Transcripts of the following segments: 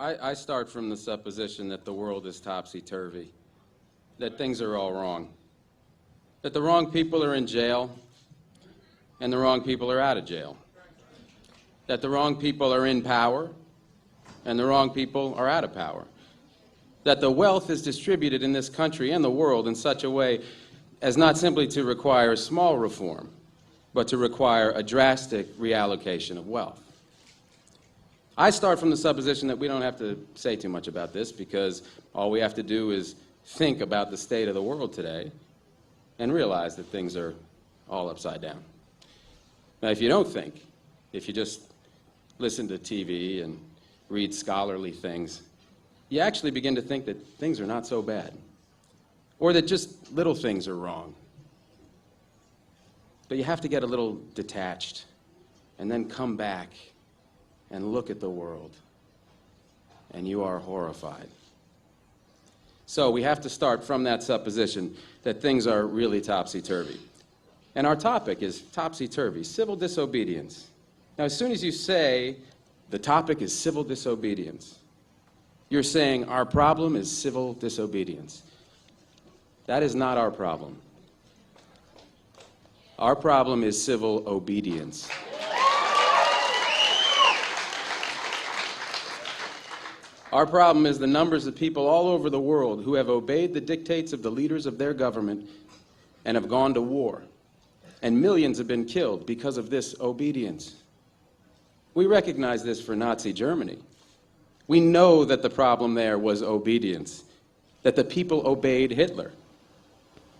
I start from the supposition that the world is topsy-turvy, that things are all wrong, that the wrong people are in jail and the wrong people are out of jail, that the wrong people are in power and the wrong people are out of power, that the wealth is distributed in this country and the world in such a way as not simply to require small reform, but to require a drastic reallocation of wealth. I start from the supposition that we don't have to say too much about this because all we have to do is think about the state of the world today and realize that things are all upside down. Now, if you don't think, if you just listen to TV and read scholarly things, you actually begin to think that things are not so bad, or that just little things are wrong. But you have to get a little detached and then come back and look at the world, and you are horrified. So we have to start from that supposition that things are really topsy-turvy. And our topic is topsy-turvy, civil disobedience. Now, as soon as you say the topic is civil disobedience, you're saying our problem is civil disobedience. That is not our problem. Our problem is civil obedience. Our problem is the numbers of people all over the world who have obeyed the dictates of the leaders of their government and have gone to war. And millions have been killed because of this obedience. We recognize this for Nazi Germany. We know that the problem there was obedience, that the people obeyed Hitler.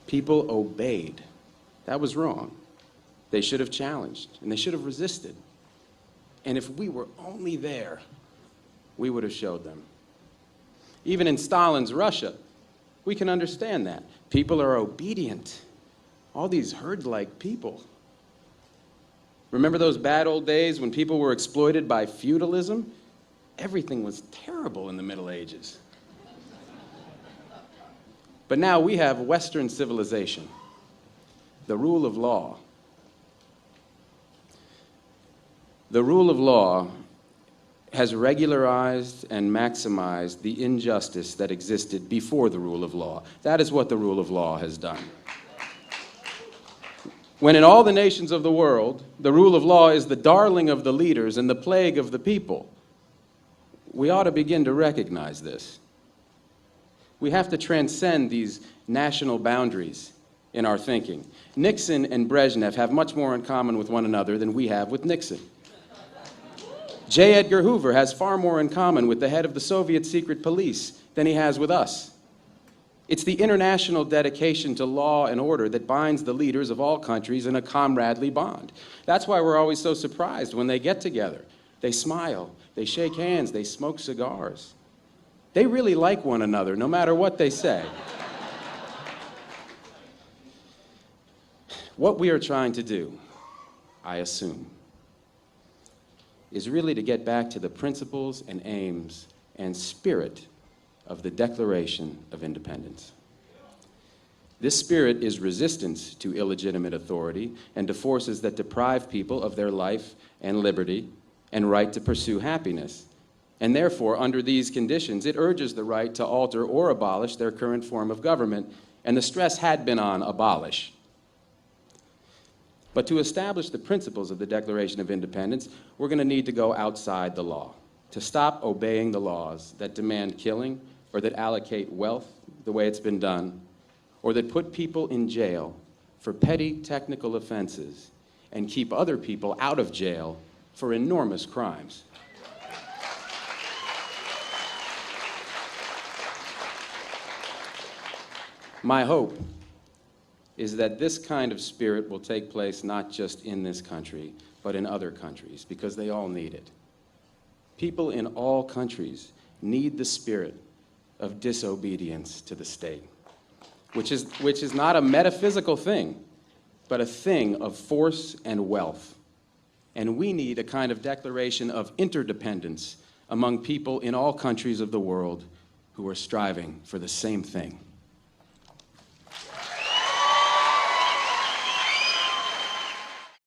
People obeyed. That was wrong. They should have challenged, and they should have resisted. And if we were only there, we would have showed them. Even in Stalin's Russia, we can understand that. People are obedient. All these herd-like people. Remember those bad old days when people were exploited by feudalism? Everything was terrible in the Middle Ages. But now we have Western civilization, the rule of law. The rule of law has regularized and maximized the injustice that existed before the rule of law. That is what the rule of law has done. When in all the nations of the world, the rule of law is the darling of the leaders and the plague of the people, we ought to begin to recognize this. We have to transcend these national boundaries in our thinking. Nixon and Brezhnev have much more in common with one another than we have with Nixon. J. Edgar Hoover has far more in common with the head of the Soviet secret police than he has with us. It's the international dedication to law and order that binds the leaders of all countries in a comradely bond. That's why we're always so surprised when they get together. They smile, they shake hands, they smoke cigars. They really like one another, no matter what they say. What we are trying to do, I assume, is really to get back to the principles and aims and spirit of the Declaration of Independence. This spirit is resistance to illegitimate authority and to forces that deprive people of their life and liberty and right to pursue happiness. And therefore, under these conditions, it urges the right to alter or abolish their current form of government, and the stress had been on abolish. But to establish the principles of the Declaration of Independence, we're going to need to go outside the law, to stop obeying the laws that demand killing or that allocate wealth the way it's been done, or that put people in jail for petty technical offenses and keep other people out of jail for enormous crimes. My hope is that this kind of spirit will take place not just in this country, but in other countries, because they all need it. People in all countries need the spirit of disobedience to the state, which is not a metaphysical thing, but a thing of force and wealth. And we need a kind of declaration of interdependence among people in all countries of the world who are striving for the same thing.